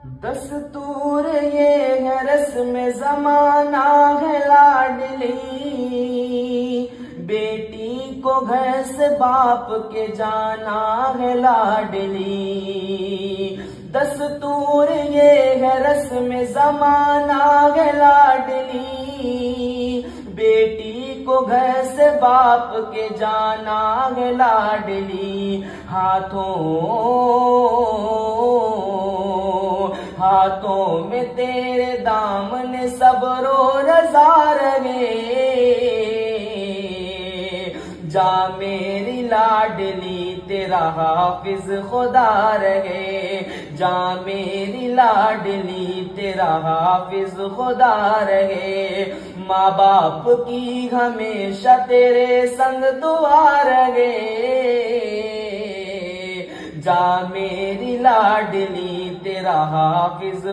दस्तूर ये है रस्म ज़माना है लाडली, बेटी को घर से बाप के जाना है लाडली। दस्तूर ये है रस्म ज़माना है लाडली, बेटी को घर से बाप के जाना है लाडली। हाथों में तेरे दामन सब्रो रज़ा रहे, जा मेरी लाडली तेरा हाफिज खुदा रहे, जा मेरी लाडली तेरा हाफिज खुदा रहे। माँ बाप की हमेशा तेरे संग दुआ रहे, जा मेरी लाडली तेरा हाफिज